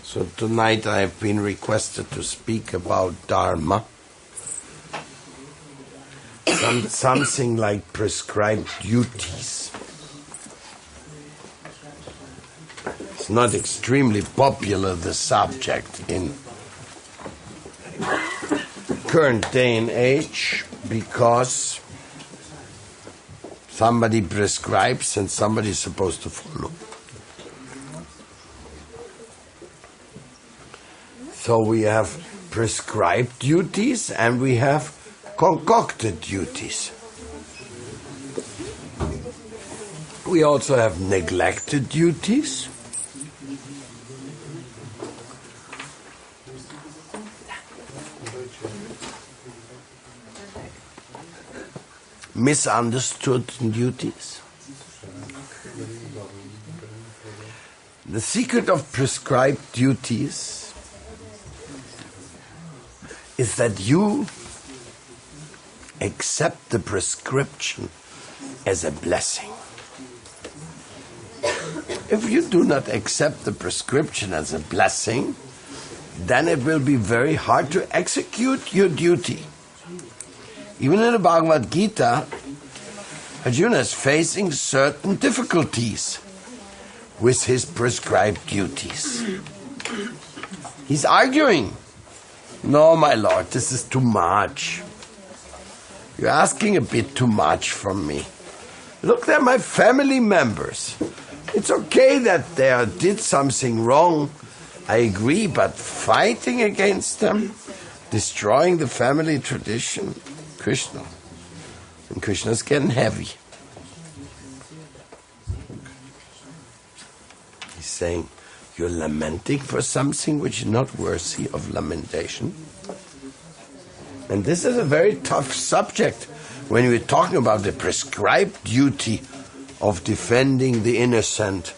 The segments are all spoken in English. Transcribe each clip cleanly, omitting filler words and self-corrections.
So tonight I have been requested to speak about Dharma. Something like prescribed duties. It's not extremely popular, the subject, in current day and age, because somebody prescribes and somebody is supposed to follow. So we have prescribed duties and we have concocted duties. We also have neglected duties. Misunderstood duties. The secret of prescribed duties is that you accept the prescription as a blessing. If you do not accept the prescription as a blessing, then it will be very hard to execute your duty. Even in the Bhagavad Gita, Arjuna is facing certain difficulties with his prescribed duties. He's arguing, "No, my Lord, this is too much. You're asking a bit too much from me. Look, they're my family members. It's okay that they did something wrong. I agree, but fighting against them, destroying the family tradition, Krishna. And Krishna's getting heavy." He's saying, "You're lamenting for something which is not worthy of lamentation." And this is a very tough subject when we're talking about the prescribed duty of defending the innocent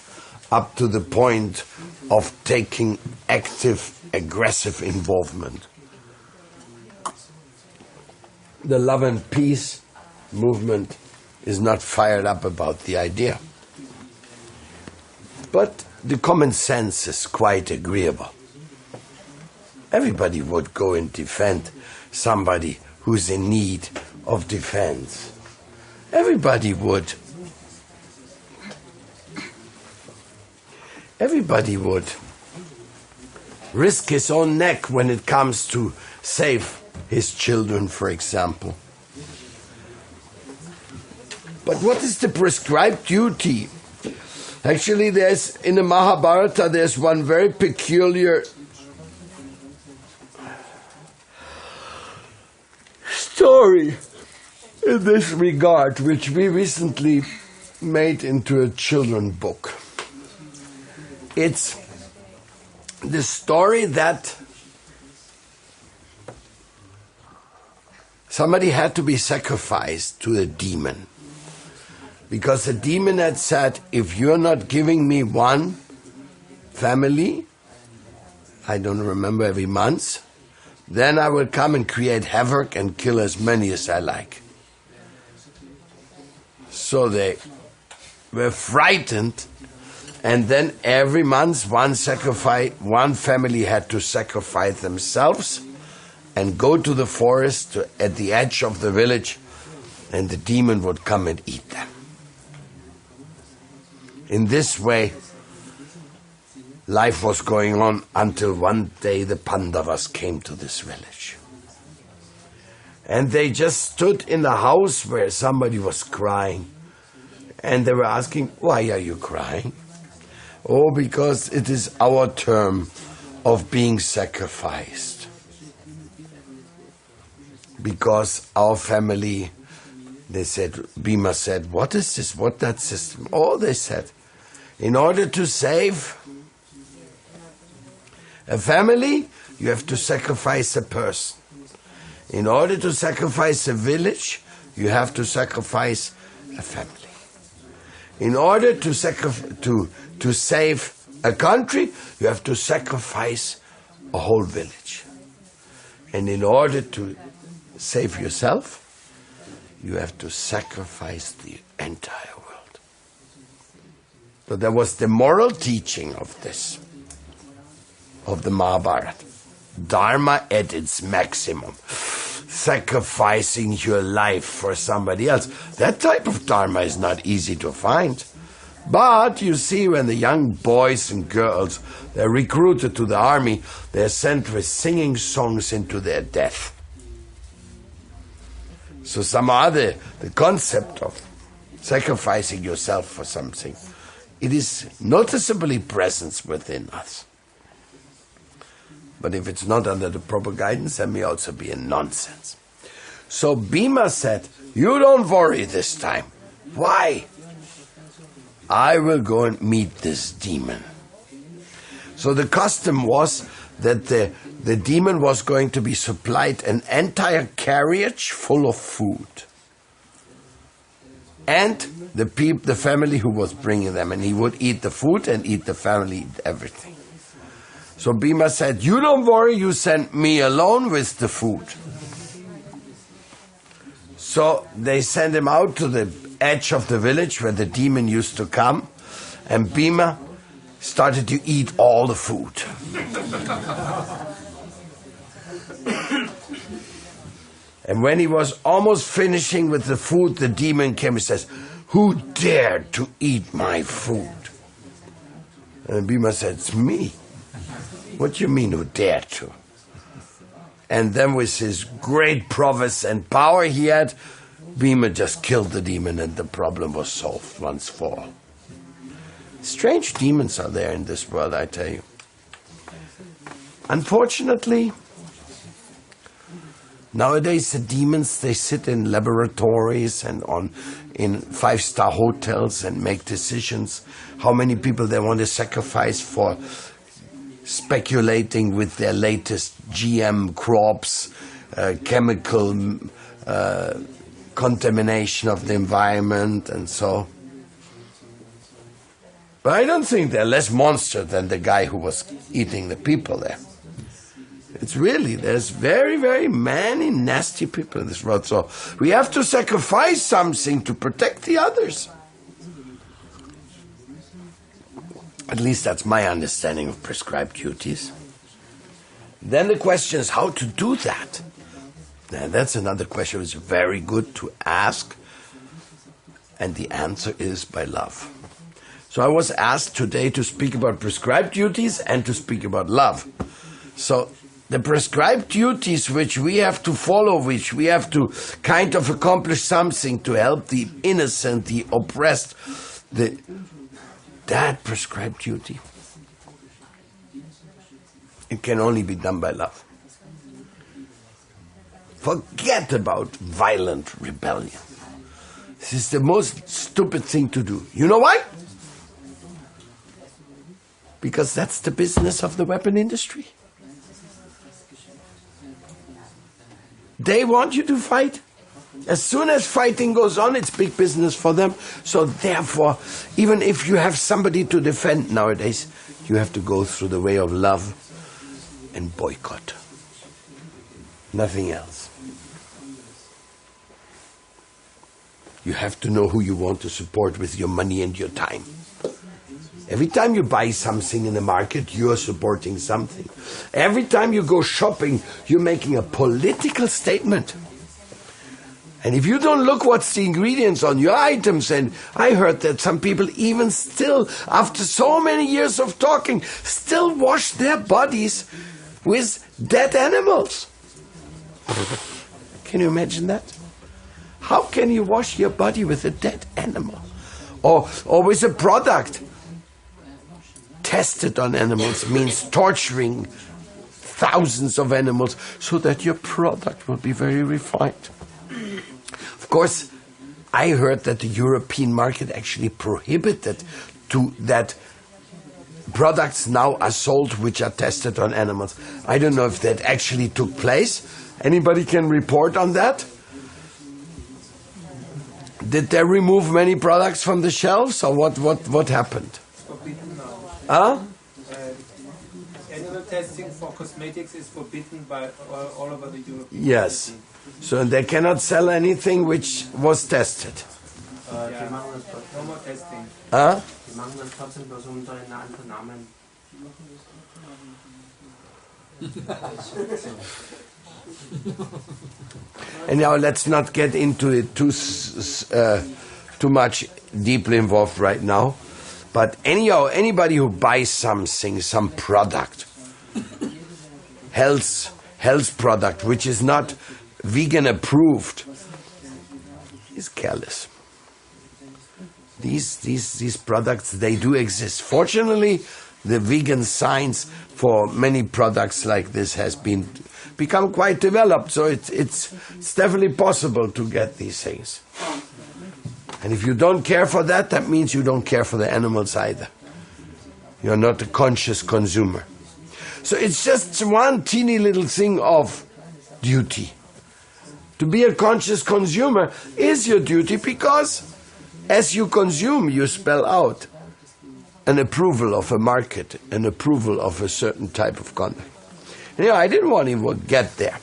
up to the point of taking active, aggressive involvement. The love and peace movement is not fired up about the idea. But the common sense is quite agreeable. Everybody would go and defend somebody who's in need of defense. Everybody would. Everybody would risk his own neck when it comes to save his children, for example. But what is the prescribed duty? Actually, in the Mahabharata, there's one very peculiar story in this regard, which we recently made into a children's book. It's the story that somebody had to be sacrificed to a demon. Because the demon had said, "If you're not giving me one family, I don't remember, every month, then I will come and create havoc and kill as many as I like." So they were frightened, and then every month one family had to sacrifice themselves and go to the forest at the edge of the village, and the demon would come and eat them. In this way, life was going on until one day the Pandavas came to this village. And they just stood in the house where somebody was crying. And they were asking, "Why are you crying?" "Oh, because it is our term of being sacrificed. Because our family," they said, Bhima said, "What is this? What that system?" "Oh," they said, "in order to save a family, you have to sacrifice a person. In order to sacrifice a village, you have to sacrifice a family. In order to save a country, you have to sacrifice a whole village. And in order to save yourself, you have to sacrifice the entire world." So there was the moral teaching of this. of the Mahabharata. Dharma at its maximum. Sacrificing your life for somebody else. That type of dharma is not easy to find. But you see, when the young boys and girls, they're recruited to the army, they're sent with singing songs into their death. So somehow the concept of sacrificing yourself for something, it is noticeably present within us. But if it's not under the proper guidance, that may also be a nonsense. So Bhima said, you don't worry this time. Why? I will go and meet this demon. So the custom was that the demon was going to be supplied an entire carriage full of food. And the family who was bringing them. And he would eat the food and eat the family, eat everything. So Bhima said, you don't worry, you send me alone with the food. So they sent him out to the edge of the village where the demon used to come, and Bhima started to eat all the food. And when he was almost finishing with the food, the demon came and says, who dared to eat my food? And Bhima said, it's me. What do you mean, who dared to? And then with his great prowess and power he had, Bhima just killed the demon and the problem was solved once for all. Strange demons are there in this world, I tell you. Unfortunately, nowadays the demons, they sit in laboratories and in 5-star hotels and make decisions how many people they want to sacrifice for speculating with their latest GM crops, chemical contamination of the environment and so. But I don't think they're less monster than the guy who was eating the people there. It's really, there's very, very many nasty people in this world. So we have to sacrifice something to protect the others. At least that's my understanding of prescribed duties. Then the question is how to do that. Now that's another question which is very good to ask. And the answer is by love. So I was asked today to speak about prescribed duties and to speak about love. So the prescribed duties which we have to follow, which we have to kind of accomplish something to help the innocent, the oppressed, that prescribed duty, it can only be done by love. Forget about violent rebellion. This is the most stupid thing to do. You know why? Because that's the business of the weapon industry. They want you to fight. As soon as fighting goes on, it's big business for them. So therefore, even if you have somebody to defend nowadays, you have to go through the way of love and boycott. Nothing else. You have to know who you want to support with your money and your time. Every time you buy something in the market, you are supporting something. Every time you go shopping, you're making a political statement. And if you don't look what's the ingredients on your items, and I heard that some people even still, after so many years of talking, still wash their bodies with dead animals. Can you imagine that? How can you wash your body with a dead animal? Or with a product tested on animals, means torturing thousands of animals so that your product will be very refined. Of course, I heard that the European market actually prohibited that products now are sold which are tested on animals. I don't know if that actually took place. Anybody can report on that? Did they remove many products from the shelves, or what happened? It's forbidden now. Huh? Animal testing for cosmetics is forbidden by all over the European Yes. Union. So they cannot sell anything which was tested. No more testing. Huh? Die machen dann trotzdem bloß unter einem anderen Namen. And now let's not get into it too much deeply involved right now. But anyhow, anybody who buys something, some product, health product, which is not vegan approved, is careless. These products, they do exist. Fortunately, the vegan science for many products like this has become quite developed, so it's definitely possible to get these things. And if you don't care for that, that means you don't care for the animals either. You're not a conscious consumer. So it's just one teeny little thing of duty. To be a conscious consumer is your duty, because as you consume, you spell out an approval of a market, an approval of a certain type of conduct. And, I didn't want to even get there.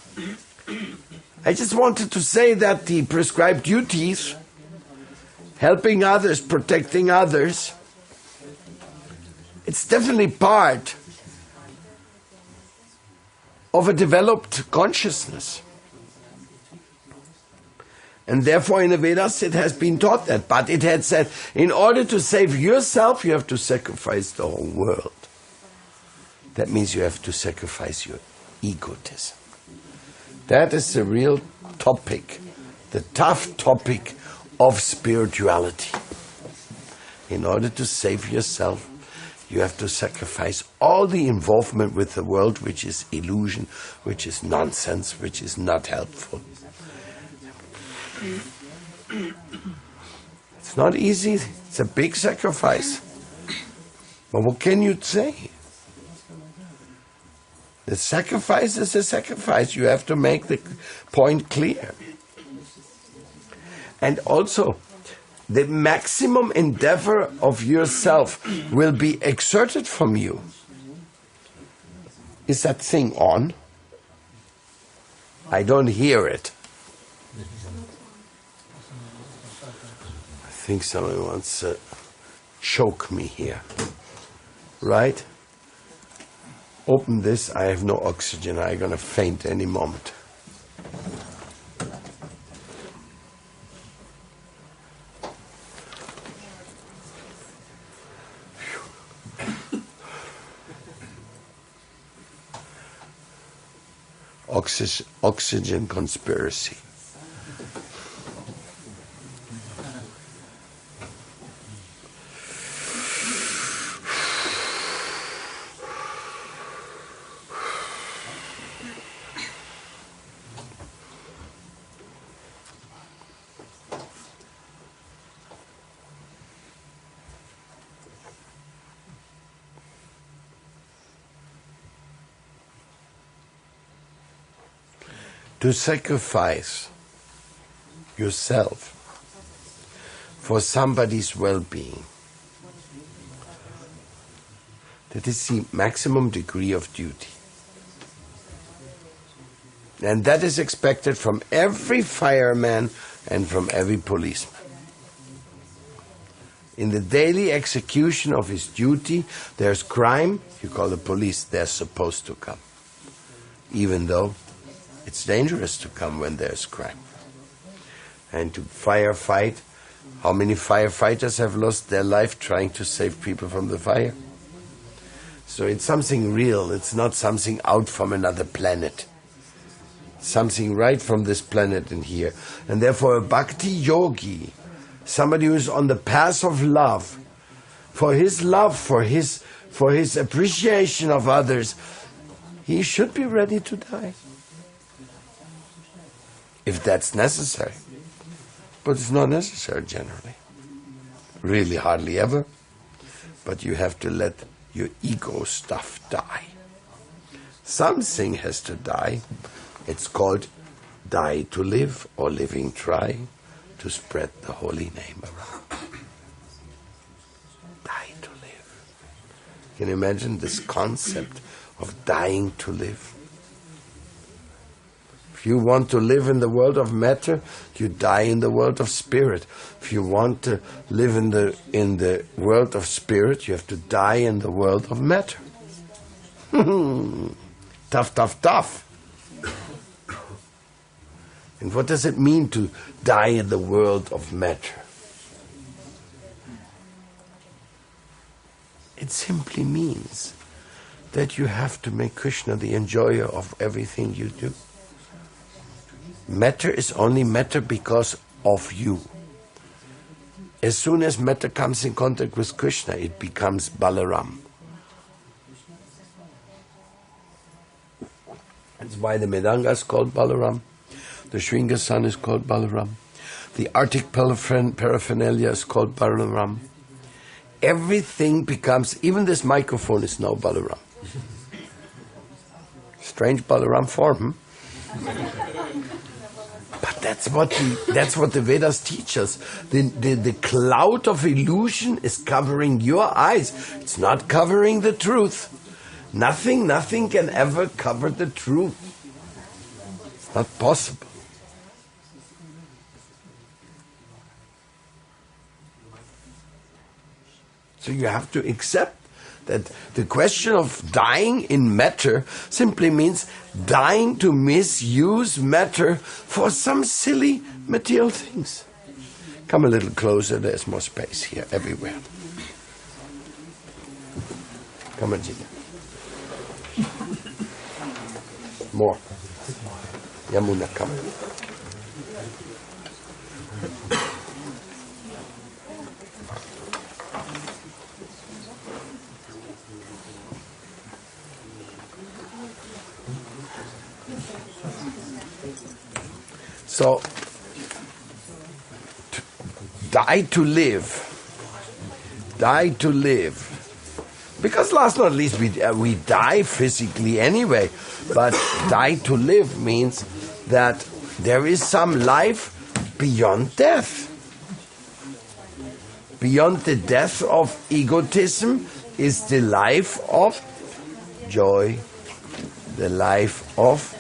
I just wanted to say that the prescribed duties, helping others, protecting others, it's definitely part of a developed consciousness. And therefore in the Vedas it has been taught that. But it had said, in order to save yourself, you have to sacrifice the whole world. That means you have to sacrifice your egotism. That is the real topic, the tough topic of spirituality. In order to save yourself, you have to sacrifice all the involvement with the world, which is illusion, which is nonsense, which is not helpful. It's not easy. It's a big sacrifice. But what can you say? The sacrifice is a sacrifice. You have to make the point clear. And also, the maximum endeavor of yourself will be exerted from you. Is that thing on? I don't hear it. I think someone wants to choke me here. Right? Open this. I have no oxygen. I'm going to faint any moment. Oxygen conspiracy. To sacrifice yourself for somebody's well-being, that is the maximum degree of duty. And that is expected from every fireman and from every policeman. In the daily execution of his duty, there's crime, you call the police, they're supposed to come. Even though it's dangerous to come when there's crime. And to firefight, how many firefighters have lost their life trying to save people from the fire? So it's something real, it's not something out from another planet. Something right from this planet in here. And therefore a bhakti yogi, somebody who is on the path of love, for his appreciation of others, he should be ready to die. If that's necessary. But it's not necessary generally. Really hardly ever. But you have to let your ego stuff die. Something has to die. It's called die to live, or living try to spread the holy name around. Die to live. Can you imagine this concept of dying to live? If you want to live in the world of matter, you die in the world of spirit. If you want to live in the world of spirit, you have to die in the world of matter. Tough, tough, tough. And what does it mean to die in the world of matter? It simply means that you have to make Krishna the enjoyer of everything you do. Matter is only matter because of you. As soon as matter comes in contact with Krishna, it becomes Balaram. That's why the Mridanga is called Balaram. The Shringa sun is called Balaram. The Arctic paraphernalia is called Balaram. Everything becomes, even this microphone is now Balaram. Strange Balaram form, But that's what the Vedas teach us. The cloud of illusion is covering your eyes. It's not covering the truth. Nothing can ever cover the truth. It's not possible. So you have to accept that the question of dying in matter simply means dying to misuse matter for some silly material things. Come a little closer, there's more space here, everywhere. Come on, Gina. More. Yamuna, come. So, die to live. Because last but not least, we die physically anyway, but die to live means that there is some life beyond death. Beyond the death of egotism is the life of joy, the life of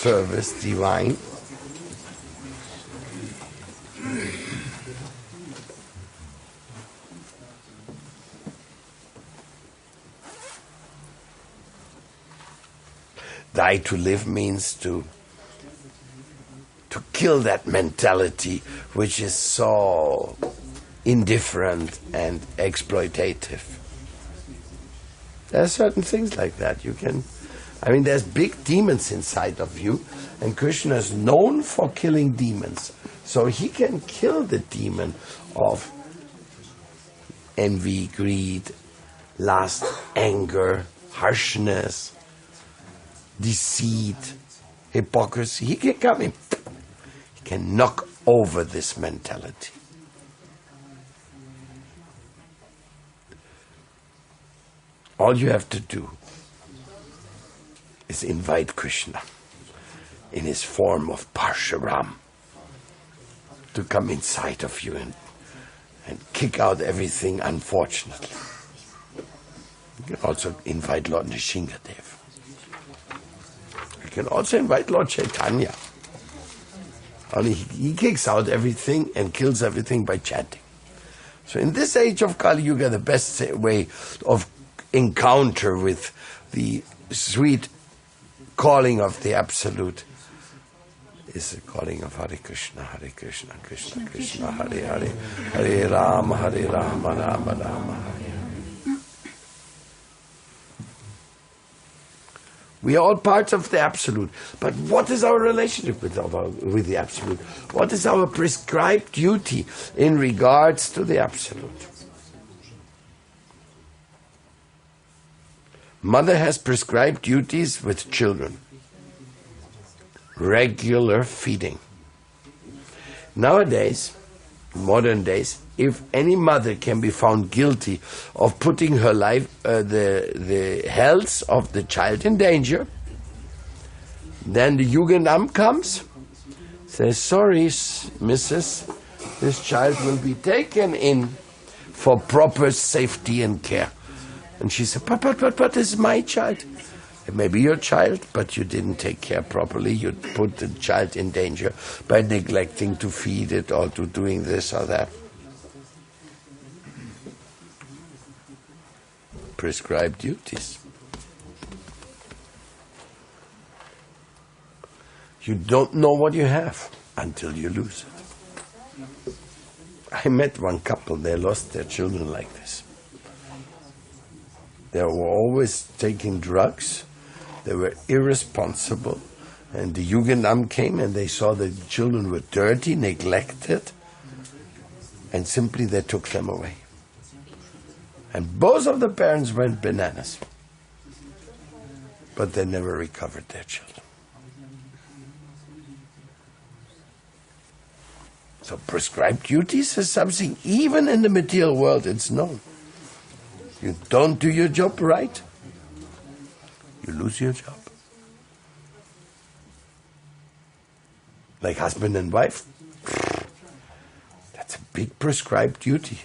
service divine. Die to live means to kill that mentality which is so indifferent and exploitative. There are certain things like that. There's big demons inside of you, and Krishna is known for killing demons. So he can kill the demon of envy, greed, lust, anger, harshness, deceit, hypocrisy. He can come in. He can knock over this mentality. All you have to do is invite Krishna in his form of Parshuram to come inside of you and kick out everything unfortunately. You can also invite Lord Nrsingadev. You can also invite Lord Chaitanya. Only he kicks out everything and kills everything by chanting. So in this age of Kali Yuga, the best way of encounter with the sweet calling of the Absolute is the calling of Hare Krishna, Krishna Krishna, Hare Hare, Hare Rama, Rama Rama, Hare. We are all parts of the Absolute. But what is our relationship with the Absolute? What is our prescribed duty in regards to the Absolute? Mother has prescribed duties with children. Regular feeding. Nowadays, modern days, if any mother can be found guilty of putting her life, the health of the child in danger, then the Jugendamt comes, says, sorry, Mrs., this child will be taken in for proper safety and care. And she said, but this is my child. It may be your child, but you didn't take care properly. You put the child in danger by neglecting to feed it or to doing this or that. prescribed duties. You don't know what you have until you lose it. I met one couple, they lost their children like this. They were always taking drugs, they were irresponsible, and the Jugendamt came and they saw the children were dirty, neglected, and simply they took them away. And both of the parents went bananas, but they never recovered their children. So prescribed duties is something, even in the material world, it's known. You don't do your job right, you lose your job. Like husband and wife, that's a big prescribed duty.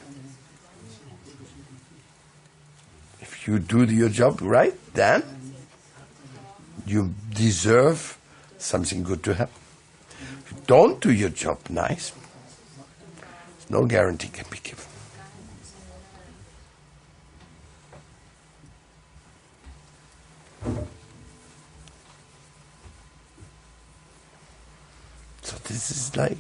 If you do your job right, then you deserve something good to happen. If you don't do your job nice, no guarantee can be given. So this is like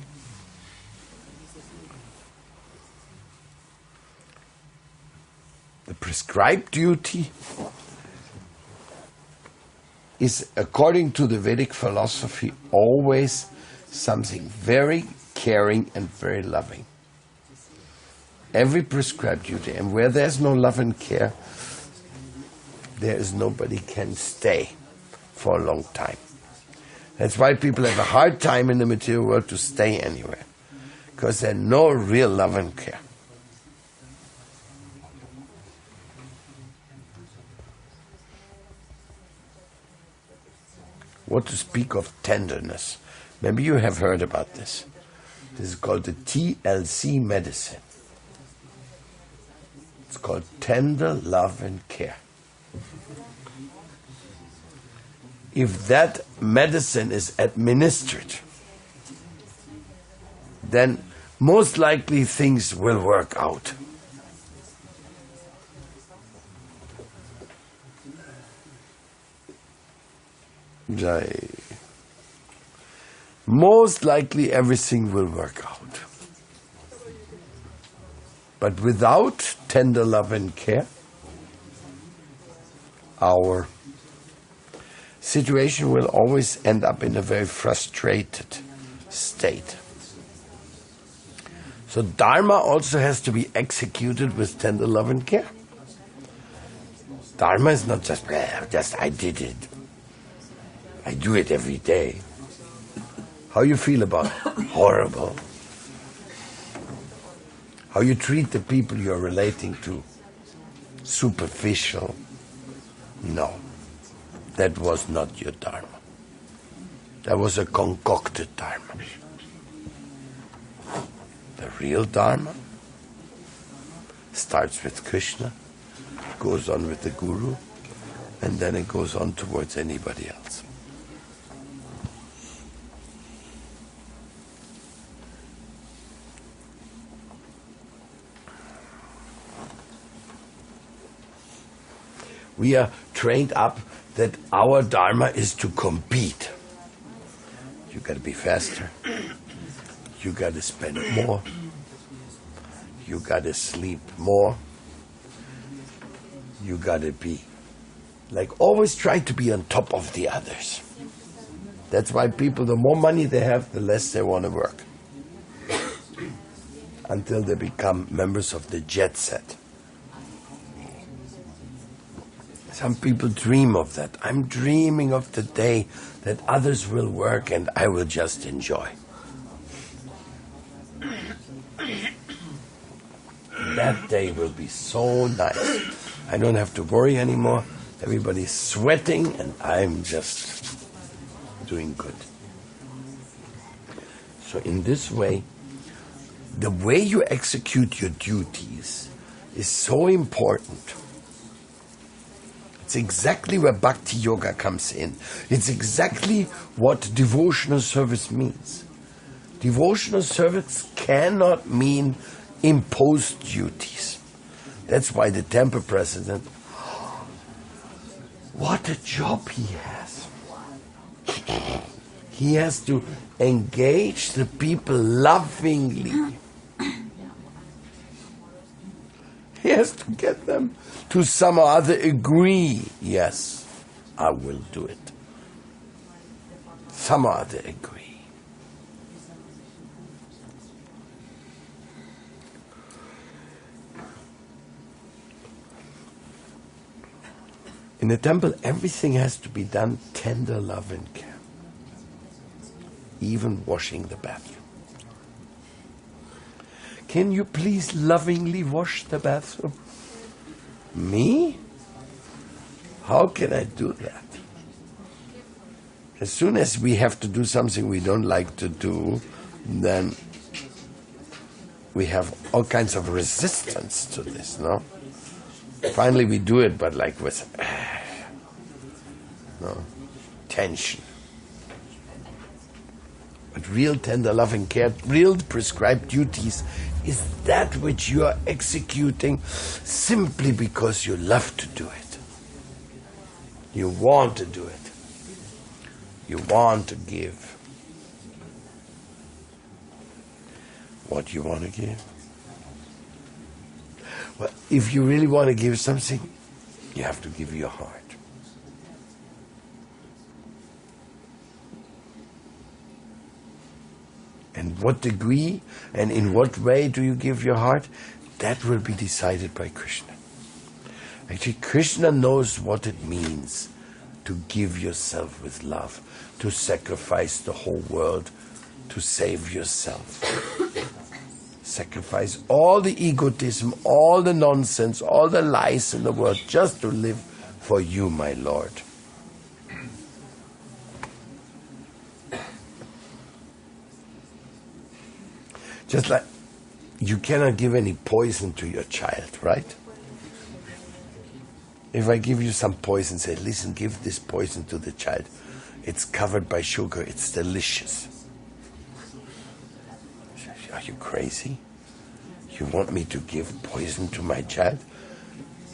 the prescribed duty is, according to the Vedic philosophy, always something very caring and very loving. Every prescribed duty, and where there's no love and care, there is nobody can stay for a long time. That's why people have a hard time in the material world to stay anywhere, because there's no real love and care. What to speak of tenderness? Maybe you have heard about this. This is called the TLC medicine. It's called tender love and care. If that medicine is administered, then most likely things will work out. Jai. Most likely everything will work out. But without tender love and care, our situation will always end up in a very frustrated state. So Dharma also has to be executed with tender love and care. Dharma is not just I did it. I do it every day. How you feel about it? Horrible. How you treat the people you're relating to? Superficial. No. That was not your Dharma. That was a concocted Dharma. The real Dharma starts with Krishna, goes on with the Guru, and then it goes on towards anybody else. We are trained up that our Dharma is to compete. You got to be faster. You got to spend more. You got to sleep more. You got to be, like, always try to be on top of the others. That's why people, the more money they have, the less they want to work. Until they become members of the jet set. Some people dream of that. I'm dreaming of the day that others will work and I will just enjoy. That day will be so nice. I don't have to worry anymore. Everybody's sweating and I'm just doing good. So in this way, the way you execute your duties is so important. It's exactly where Bhakti Yoga comes in. It's exactly what devotional service means. Devotional service cannot mean imposed duties. That's why the temple president What a job he has. He has to engage the people lovingly. He has to get them to some or other agree. Yes, I will do it. Some or other agree. In the temple, everything has to be done tender love and care. Even washing the bathroom. Can you please lovingly wash the bathroom? Me? How can I do that? As soon as we have to do something we don't like to do, then we have all kinds of resistance to this, no? Finally we do it, but like with tension. But real tender love and care, real prescribed duties is that which you are executing simply because you love to do it. You want to do it. You want to give. What you want to give? Well, if you really want to give something, you have to give your heart. And what degree and in what way do you give your heart? That will be decided by Krishna. Actually, Krishna knows what it means to give yourself with love, to sacrifice the whole world, to save yourself. Sacrifice all the egotism, all the nonsense, all the lies in the world, just to live for you, my Lord. Just like you cannot give any poison to your child, right? If I give you some poison, say, listen, give this poison to the child. It's covered by sugar, it's delicious. Are you crazy? You want me to give poison to my child?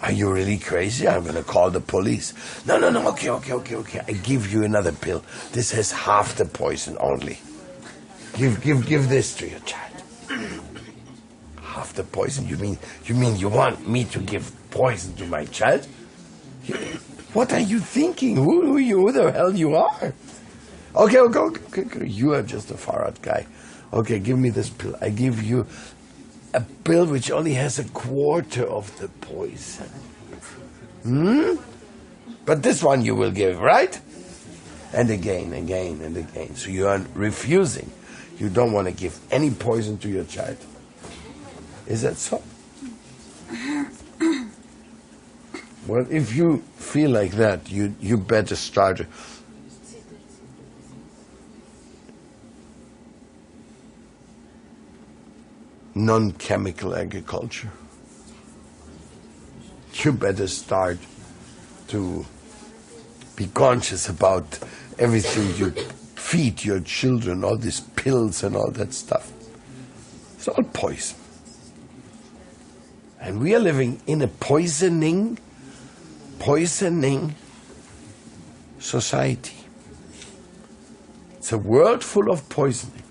Are you really crazy? I'm going to call the police. No, okay. I give you another pill. This has half the poison only. Give this to your child. Half the poison? You mean you want me to give poison to my child? What are you thinking? Who the hell you are? Okay. You are just a far out guy. Okay, give me this pill. I give you a pill which only has a quarter of the poison. But this one you will give, right? And again. So you are refusing. You don't want to give any poison to your child. Is that so? Well, if you feel like that, you better start non-chemical agriculture. You better start to be conscious about everything you feed your children, all these pills and all that stuff. It's all poison. And we are living in a poisoning society. It's a world full of poisoning.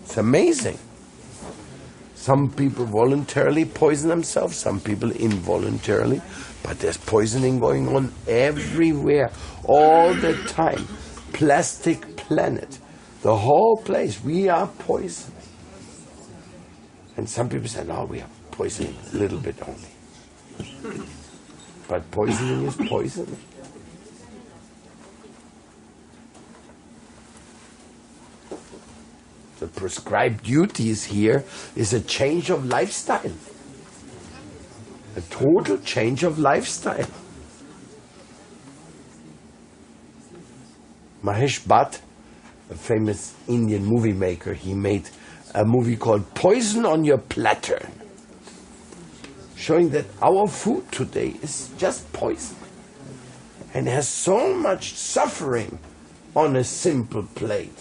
It's amazing. Some people voluntarily poison themselves, some people involuntarily, but there's poisoning going on everywhere, all the time. Plastic planet, the whole place, we are poisoning. And some people say, no, we are poisoning a little bit only. But poisoning is poisoning. The prescribed duties here is a change of lifestyle. A total change of lifestyle. Mahesh Bhatt, a famous Indian movie maker, he made a movie called Poison on Your Platter, showing that our food today is just poison and has so much suffering on a simple plate.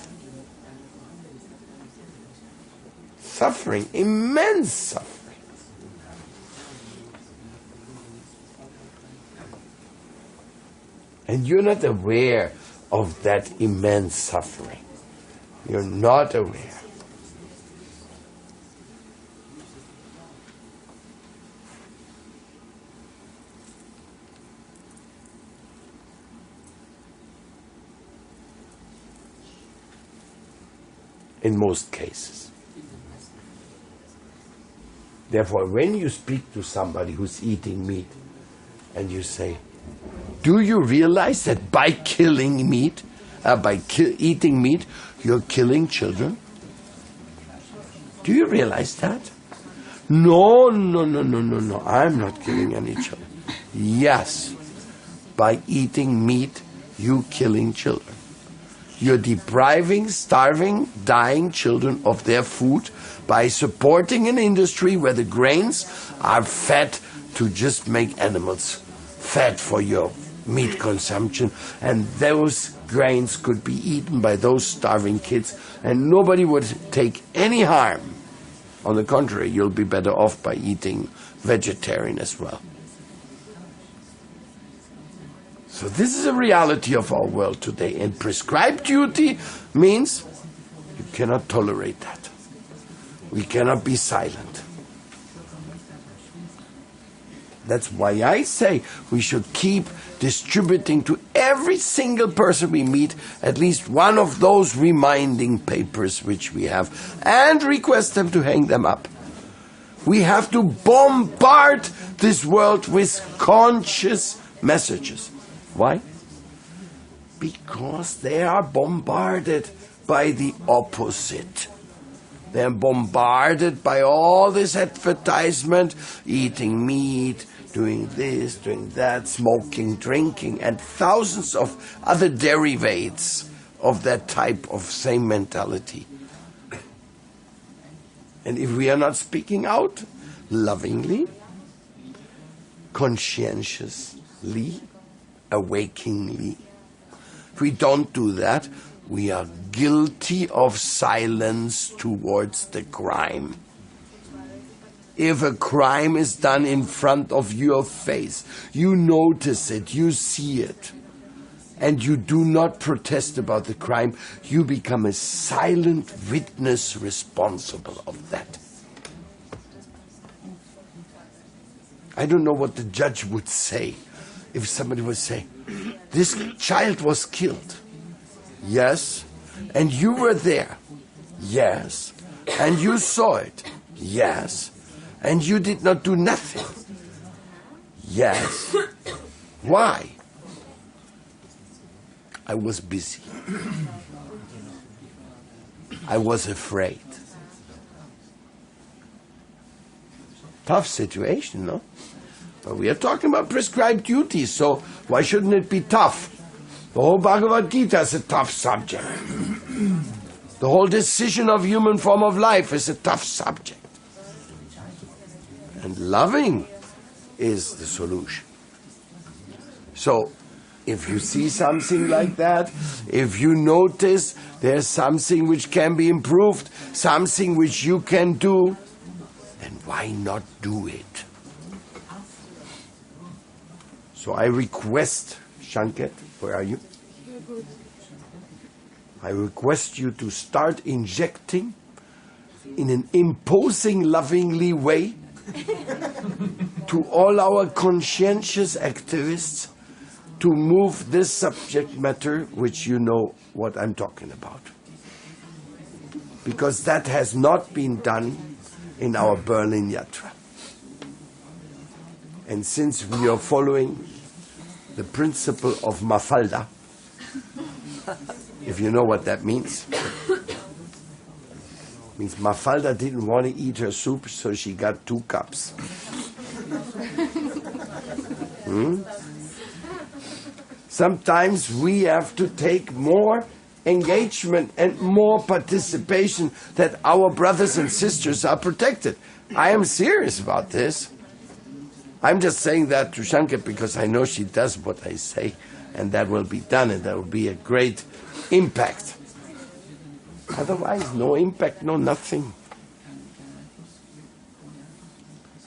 Suffering, immense suffering. And you're not aware of that immense suffering. You're not aware. In most cases. Therefore, when you speak to somebody who's eating meat and you say, do you realize that by killing meat, eating meat, you're killing children? Do you realize that? No, I'm not killing any children. Yes, by eating meat, you're killing children. You're depriving, starving, dying children of their food by supporting an industry where the grains are fed to just make animals fed for your meat consumption, and those grains could be eaten by those starving kids and nobody would take any harm. On the contrary, you'll be better off by eating vegetarian as well. So this is a reality of our world today, and prescribed duty means you cannot tolerate that. We cannot be silent. That's why I say we should keep distributing to every single person we meet at least one of those reminding papers which we have, and request them to hang them up. We have to bombard this world with conscious messages. Why? Because they are bombarded by the opposite. They are bombarded by all this advertisement, eating meat, doing this, doing that, smoking, drinking, and thousands of other derivatives of that type of same mentality. And if we are not speaking out lovingly, conscientiously, awakingly, if we don't do that, we are guilty of silence towards the crime. If a crime is done in front of your face, you notice it, you see it, and you do not protest about the crime, you become a silent witness responsible of that. I don't know what the judge would say if somebody would say, this child was killed. Yes. And you were there. Yes. And you saw it. Yes. And you did not do nothing. Yes. Why? I was busy. I was afraid. Tough situation, no? But we are talking about prescribed duties, so why shouldn't it be tough? The whole Bhagavad Gita is a tough subject. The whole decision of human form of life is a tough subject. And loving is the solution. So, if you see something like that, if you notice there's something which can be improved, something which you can do, then why not do it? So I request, Shanket, where are you? I request you to start injecting in an imposing, lovingly way to all our conscientious activists to move this subject matter, which you know what I'm talking about. Because that has not been done in our Berlin Yatra. And since we are following the principle of Mafalda, if you know what that means, means Mafalda didn't want to eat her soup, so she got 2 cups. Sometimes we have to take more engagement and more participation that our brothers and sisters are protected. I am serious about this. I'm just saying that to Shankar because I know she does what I say, and that will be done, and that will be a great impact. Otherwise, no impact, no nothing.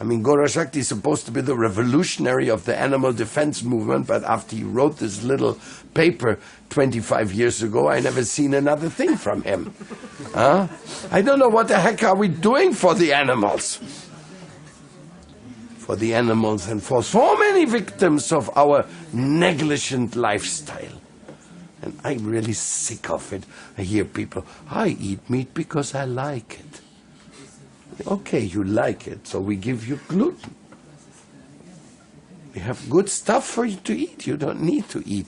I mean, Gora Shakti is supposed to be the revolutionary of the animal defense movement, but after he wrote this little paper 25 years ago, I never seen another thing from him. I don't know what the heck are we doing for the animals. For the animals and for so many victims of our negligent lifestyle. And I'm really sick of it. I hear people, I eat meat because I like it. Okay, you like it, so we give you gluten. We have good stuff for you to eat. You don't need to eat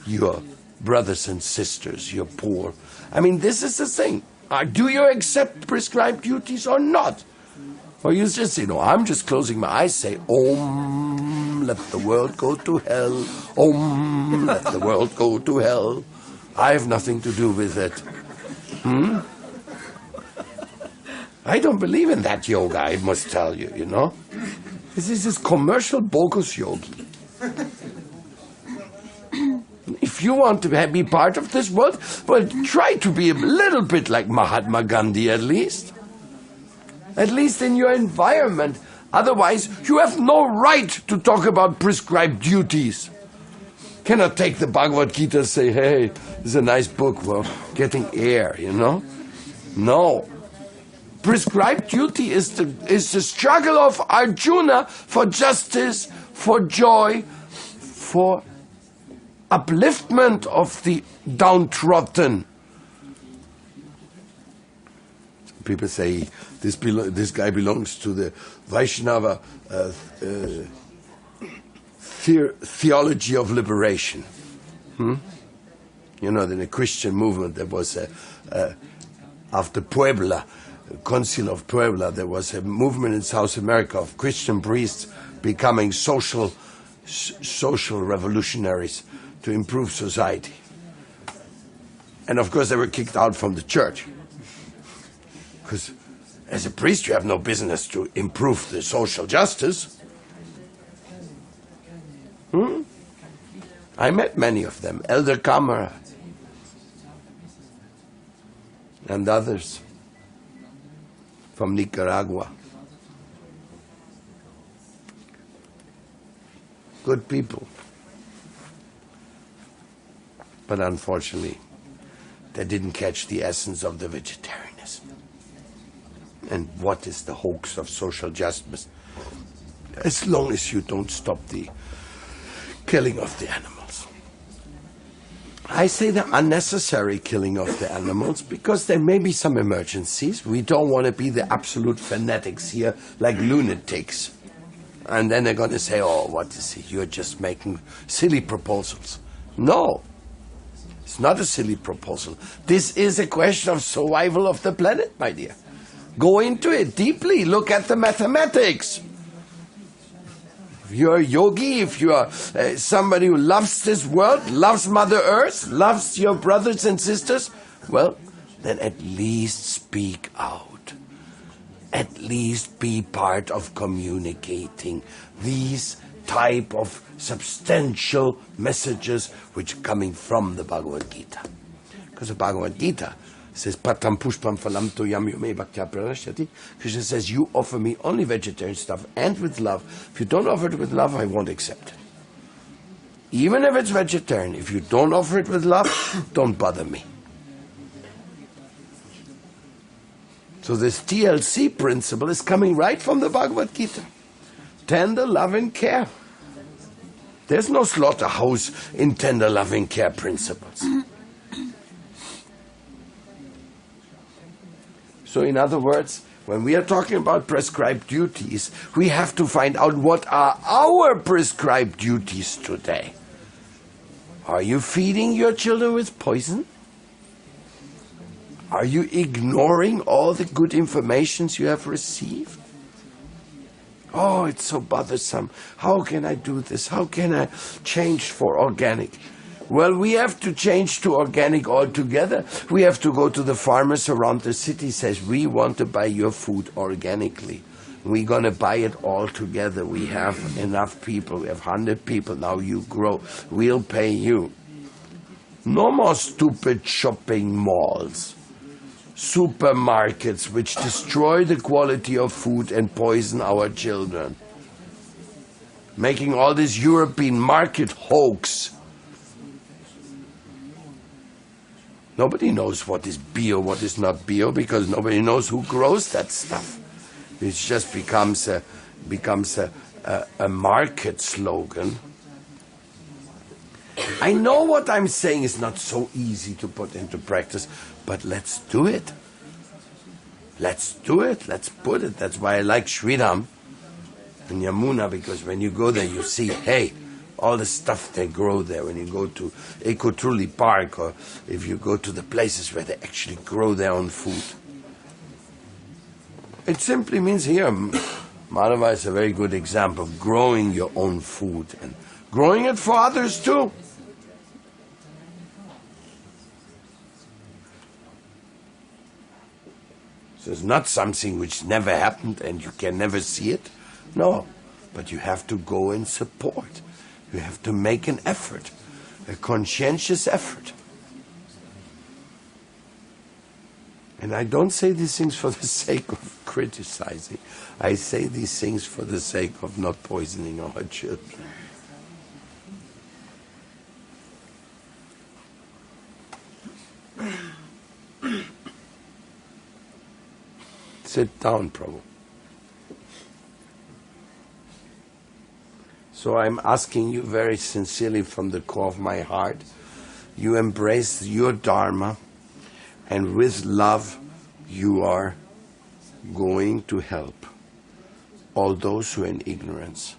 your brothers and sisters, you're poor. I mean, this is the thing. Do you accept prescribed duties or not? Or you just say, no, I'm just closing my eyes, say, Om, let the world go to hell. Om, let the world go to hell. I have nothing to do with it. I don't believe in that yoga, I must tell you, you know. This is this commercial bogus yogi. If you want to be part of this world, well, try to be a little bit like Mahatma Gandhi at least. At least in your environment. Otherwise, you have no right to talk about prescribed duties. Cannot take the Bhagavad Gita and say, hey, this is a nice book, well, getting air, you know. No. Prescribed duty is the struggle of Arjuna for justice, for joy, for upliftment of the downtrodden. People say this guy belongs to the Vaishnava theology of liberation. You know, in the Christian movement there was after Puebla, Council of Puebla, there was a movement in South America of Christian priests becoming social revolutionaries to improve society. And of course they were kicked out from the church. Because as a priest you have no business to improve the social justice. I met many of them, Elder Camara and others from Nicaragua. Good people. But unfortunately, they didn't catch the essence of the vegetarianism. And what is the hoax of social justice? As long as you don't stop the killing of the animals. I say the unnecessary killing of the animals because there may be some emergencies. We don't want to be the absolute fanatics here like lunatics. And then they're going to say, oh, what is it? You're just making silly proposals. No. It's not a silly proposal. This is a question of survival of the planet, my dear. Go into it deeply. Look at the mathematics. If you're a yogi, if you are somebody who loves this world, loves Mother Earth, loves your brothers and sisters, well, then at least speak out. At least be part of communicating these type of substantial messages which are coming from the Bhagavad Gita. Because the Bhagavad Gita says, Patam pushpam phalam toyam yume bhaktya pranashyati. Krishna says, you offer me only vegetarian stuff and with love. If you don't offer it with love, I won't accept it. Even if it's vegetarian, if you don't offer it with love, don't bother me. So this TLC principle is coming right from the Bhagavad Gita. Tender love and care. There's no slaughterhouse in tender loving care principles. So in other words, when we are talking about prescribed duties, we have to find out what are our prescribed duties today. Are you feeding your children with poison? Are you ignoring all the good informations you have received? Oh, it's so bothersome. How can I do this? How can I change for organic? Well, we have to change to organic altogether. We have to go to the farmers around the city, says, we want to buy your food organically. We're going to buy it all together. We have enough people. We have 100 people. Now you grow. We'll pay you. No more stupid shopping malls. supermarkets which destroy the quality of food and poison our children. Making all this European market hoax. Nobody knows what is bio, what is not bio, because nobody knows who grows that stuff. It just becomes a market slogan. I know what I'm saying is not so easy to put into practice, but let's do it. Let's do it. Let's put it. That's why I like Sridham and Yamuna, because when you go there, you see, hey, all the stuff they grow there. When you go to Ecotruly Park, or if you go to the places where they actually grow their own food. It simply means here, Madhava is a very good example of growing your own food and growing it for others too. So it's not something which never happened and you can never see it. No, but you have to go and support. You have to make an effort, a conscientious effort. And I don't say these things for the sake of criticizing. I say these things for the sake of not poisoning our children. Sit down, Prabhu. So I'm asking you very sincerely from the core of my heart, you embrace your Dharma, and with love you are going to help all those who are in ignorance.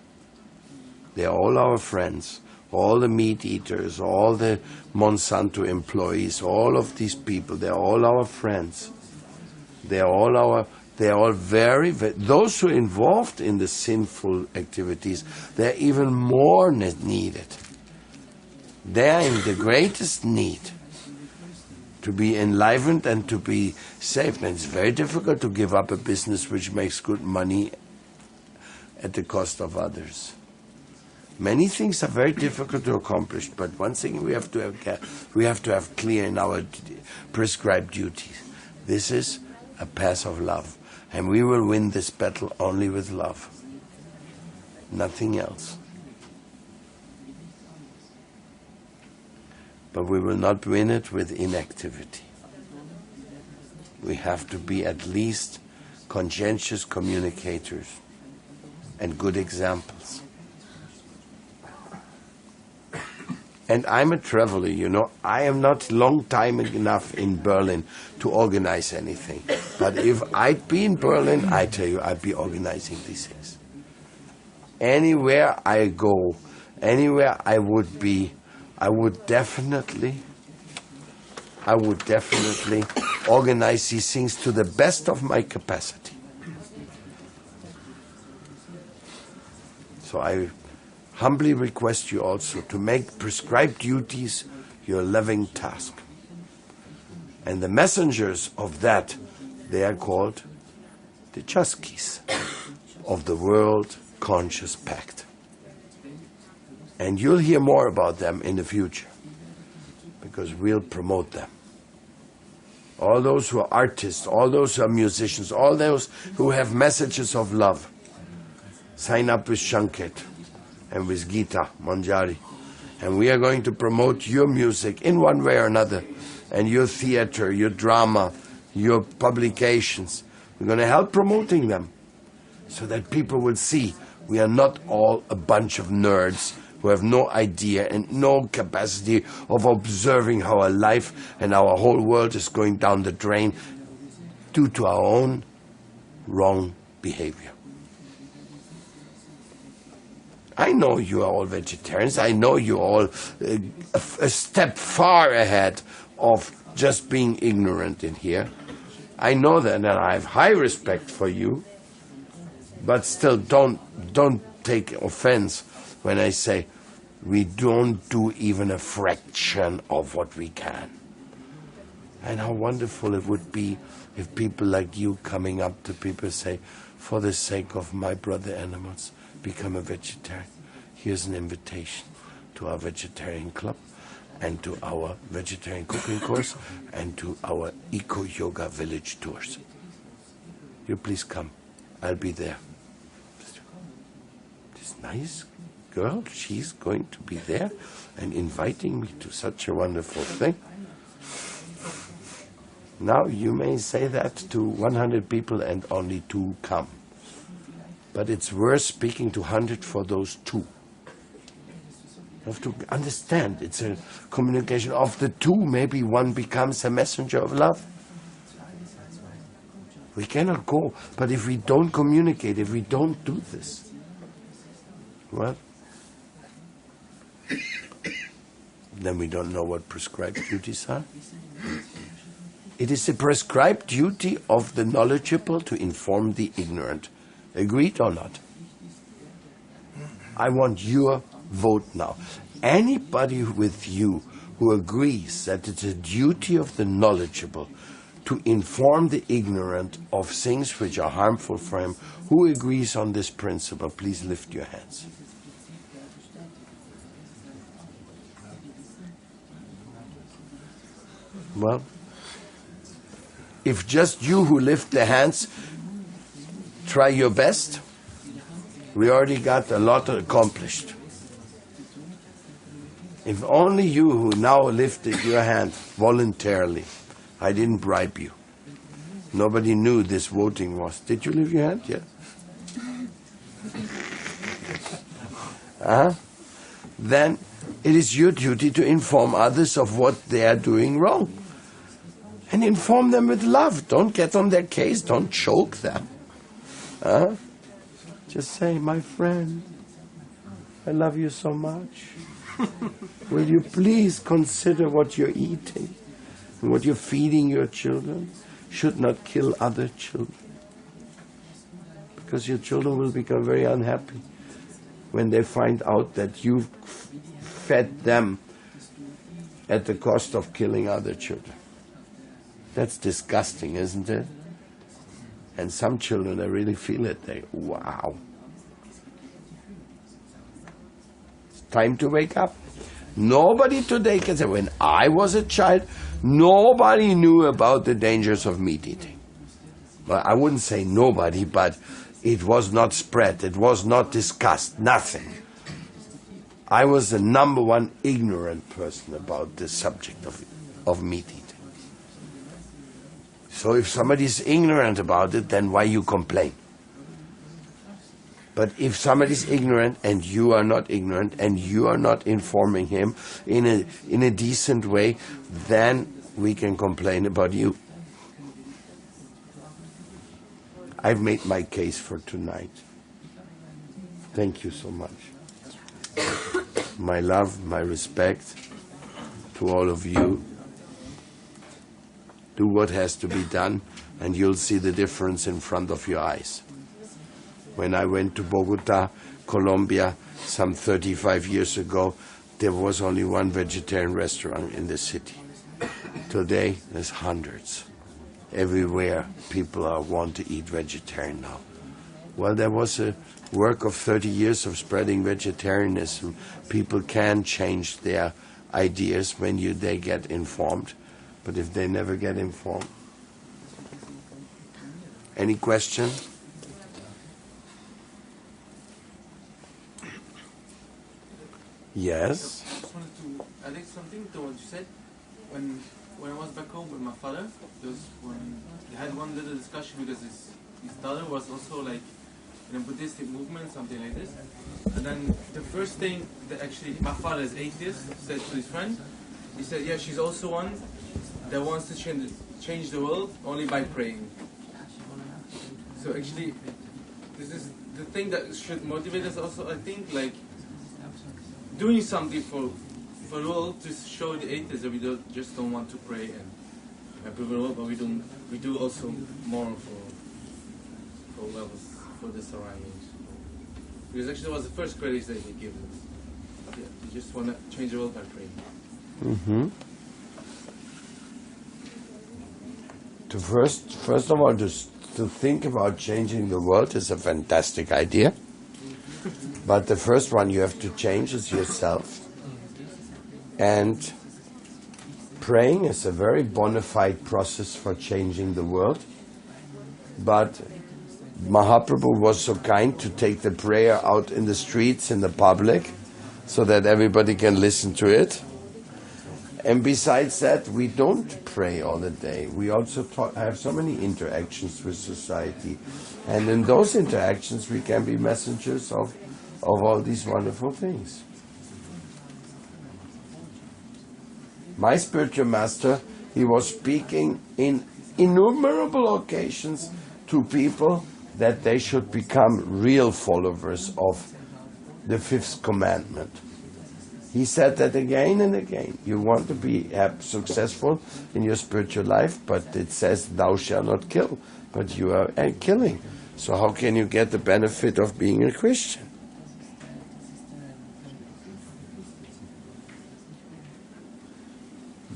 They are all our friends, all the meat eaters, all the Monsanto employees, all of these people, they are all our friends. They are all those who are involved in the sinful activities, they are even more needed. They are in the greatest need to be enlivened and to be saved. And it's very difficult to give up a business which makes good money at the cost of others. Many things are very difficult to accomplish, but one thing we have to have clear in our prescribed duties. This is a path of love. And we will win this battle only with love. Nothing else. But we will not win it with inactivity. We have to be at least conscientious communicators and good examples. And I'm a traveler, you know. I am not long time enough in Berlin to organize anything. But if I'd be in Berlin, I tell you, I'd be organizing these things. Anywhere I go, anywhere I would be, I would definitely organize these things to the best of my capacity. So I humbly request you also to make prescribed duties your living task. And the messengers of that, they are called the Chaskis of the World Conscious Pact. And you'll hear more about them in the future, because we'll promote them. All those who are artists, all those who are musicians, all those who have messages of love, sign up with Shanket and with Gita Manjari. And we are going to promote your music in one way or another, and your theater, your drama, your publications. We're going to help promoting them so that people will see we are not all a bunch of nerds who have no idea and no capacity of observing how our life and our whole world is going down the drain due to our own wrong behavior. I know you are all vegetarians. I know you're all a step far ahead of just being ignorant in here. I know that, and I have high respect for you. But still, don't take offense when I say we don't do even a fraction of what we can. And how wonderful it would be if people like you coming up to people say, for the sake of my brother animals, become a vegetarian. Here's an invitation to our vegetarian club. and to our vegetarian cooking course and to our eco-yoga village tours. You please come. I'll be there. This nice girl, she's going to be there and inviting me to such a wonderful thing. Now you may say that to 100 people and only 2 come. But it's worth speaking to 100 for those 2. You have to understand, it's a communication of the 2, maybe one becomes a messenger of love. We cannot go, but if we don't communicate, if we don't do this, well, then we don't know what prescribed duties are. It is the prescribed duty of the knowledgeable to inform the ignorant. Agreed or not? I want your vote now. Anybody with you who agrees that it's a duty of the knowledgeable to inform the ignorant of things which are harmful for him, who agrees on this principle, please lift your hands. Well, if just you who lift the hands try your best, we already got a lot accomplished. If only you who now lifted your hand voluntarily, I didn't bribe you. Nobody knew this voting was. Did you lift your hand? Yeah. Then it is your duty to inform others of what they are doing wrong. And inform them with love. Don't get on their case. Don't choke them. Just say, my friend, I love you so much. Will you please consider what you're eating and what you're feeding your children? Should not kill other children. Because your children will become very unhappy when they find out that you've fed them at the cost of killing other children. That's disgusting, isn't it? And some children, they really feel it. They, wow. It's time to wake up. Nobody today can say, when I was a child, nobody knew about the dangers of meat eating. Well, I wouldn't say nobody, but it was not spread. It was not discussed. Nothing. I was the number one ignorant person about the subject of meat eating. So if somebody is ignorant about it, then why you complain? But if somebody is ignorant and you are not ignorant and you are not informing him in a decent way, then we can complain about you. I've made my case for tonight. Thank you so much. My love, my respect to all of you. Do what has to be done, and you'll see the difference in front of your eyes. When I went to Bogota, Colombia, some 35 years ago, there was only one vegetarian restaurant in the city. Today, there's hundreds. Everywhere, people want to eat vegetarian now. Well, there was a work of 30 years of spreading vegetarianism. People can change their ideas when they get informed. But if they never get informed. Any question? Yes? I just wanted to add something to what you said. When I was back home with my father, they had one little discussion because his daughter was also like in a Buddhistic movement, something like this. And then the first thing that actually, my father is atheist, said to his friend, he said, yeah, she's also one that wants to change the world only by praying. So actually, this is the thing that should motivate us also, I think, like doing something for the world to show the atheists that we just don't want to pray and improve the world, but we do also more for the surroundings. Because actually that was the first credit that he gave us. Yeah, you just want to change the world by praying. Mm-hmm. First of all, to think about changing the world is a fantastic idea. But the first one you have to change is yourself. And praying is a very bona fide process for changing the world, but Mahaprabhu was so kind to take the prayer out in the streets, in the public, so that everybody can listen to it. And besides that, we don't pray all the day. We also have so many interactions with society. And in those interactions, we can be messengers of all these wonderful things. My spiritual master, he was speaking in innumerable occasions to people that they should become real followers of the fifth commandment. He said that again and again. You want to be successful in your spiritual life, but it says, thou shalt not kill, but you are killing. So how can you get the benefit of being a Christian?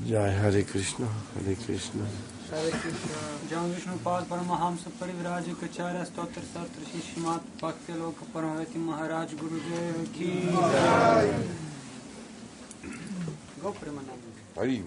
Jai Hare Krishna, Hare Krishna. Hare Krishna. Jai Vishnu Pad Paramahamsa Parivrajika Acharya Stotra Satra Shishmat Bhakti Aloka Paramadvaiti Maharaj Gurudev Ki Jai. Go Premanand. Hare